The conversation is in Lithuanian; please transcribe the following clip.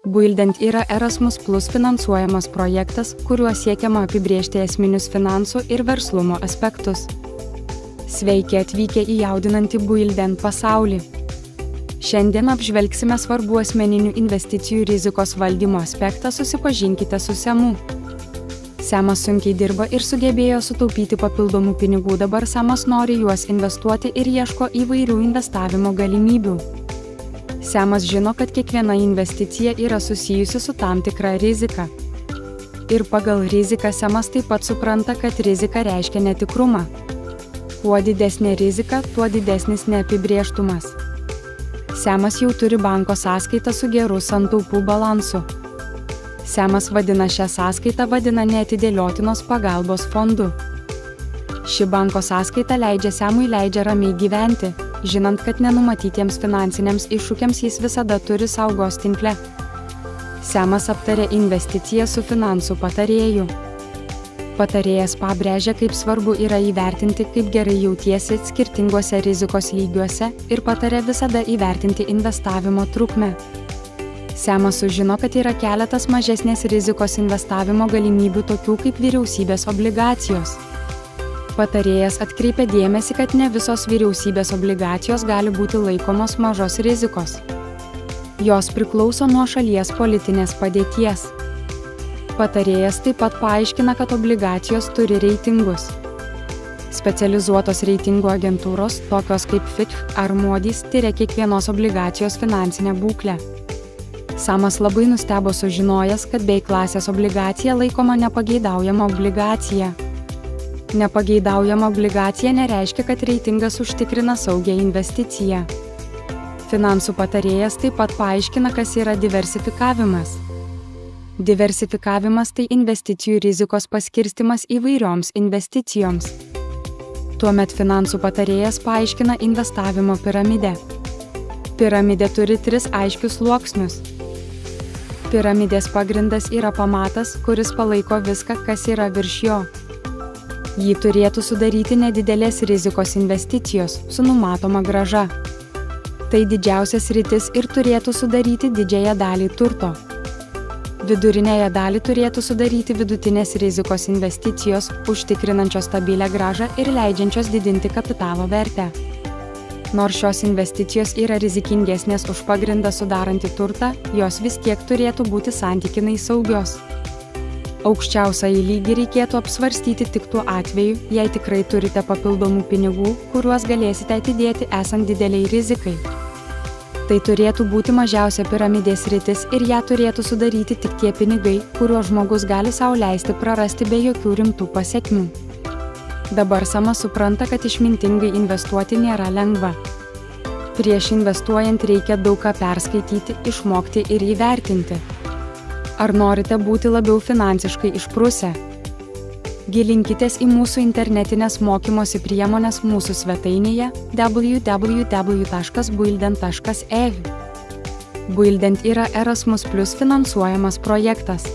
Buildent yra Erasmus Plus finansuojamas projektas, kuriuo siekiama apibrėžti esminius finansų ir verslumo aspektus. Sveiki atvykę į jaudinantį Buildent pasaulį. Šiandien apžvelgsime svarbų asmeninių investicijų rizikos valdymo aspektą, susipažinkite su Semu. Semas sunkiai dirba ir sugebėjo sutaupyti papildomų pinigų, dabar Semas nori juos investuoti ir ieško įvairių investavimo galimybių. Semas žino, kad kiekviena investicija yra susijusi su tam tikra rizika. Ir pagal riziką Semas taip pat supranta, kad rizika reiškia netikrumą. Kuo didesnė rizika, tuo didesnis neapibrėžtumas. Semas jau turi banko sąskaitą su geru santaupų balansu. Semas vadina šią sąskaitą neatidėliotinos pagalbos fondu. Ši banko sąskaita leidžia Semui ramiai gyventi, žinant, kad nenumatytiems finansiniams iššūkiams jis visada turi saugos tinkle. Semas aptarė investiciją su finansų patarėju. Patarėjas pabrėžia, kaip svarbu yra įvertinti, kaip gerai jautiesi skirtinguose rizikos lygiuose ir patarė visada įvertinti investavimo trukmę. Semas sužino, kad yra keletas mažesnės rizikos investavimo galimybių, tokių kaip vyriausybės obligacijos. Patarėjas atkreipia dėmesį, kad ne visos vyriausybės obligacijos gali būti laikomos mažos rizikos. Jos priklauso nuo šalies politinės padėties. Patarėjas taip pat paaiškina, kad obligacijos turi reitingus. Specializuotos reitingų agentūros, tokios kaip Fitch ar Moody's, tiria kiekvienos obligacijos finansinę būklę. Semas labai nustebo sužinojęs, kad B klasės obligacija laikoma nepageidaujama obligacija. Nepageidaujama obligacija nereiškia, kad reitingas užtikrina saugią investiciją. Finansų patarėjas taip pat paaiškina, kas yra diversifikavimas. Diversifikavimas tai investicijų rizikos paskirstimas įvairioms investicijoms. Tuomet finansų patarėjas paaiškina investavimo piramidę. Piramidė turi 3 aiškius sluoksnius. Piramidės pagrindas yra pamatas, kuris palaiko viską, kas yra virš jo. Jį turėtų sudaryti nedidelės rizikos investicijos su numatoma grąža. Tai didžiausias sritis ir turėtų sudaryti didžiąją dalį turto. Vidurinėje dalį turėtų sudaryti vidutinės rizikos investicijos, užtikrinančios stabilę grąžą ir leidžiančios didinti kapitalo vertę. Nors šios investicijos yra rizikingesnės už pagrindą sudarantį turtą, jos vis tiek turėtų būti santykinai saugios. Aukščiausiąjį lygį reikėtų apsvarstyti tik tuo atveju, jei tikrai turite papildomų pinigų, kuriuos galėsite atidėti esant dideliai rizikai. Tai turėtų būti mažiausia piramidės sritis ir ją turėtų sudaryti tik tie pinigai, kuriuos žmogus gali sau leisti prarasti be jokių rimtų pasekmių. Dabar Semas supranta, kad išmintingai investuoti nėra lengva. Prieš investuojant reikia daug ką perskaityti, išmokti ir įvertinti. Ar norite būti labiau finansiškai išprusę? Gilinkitės į mūsų internetinės mokymosi priemonės mūsų svetainėje www.buildent.ev. Buildent yra Erasmus Plus finansuojamas projektas.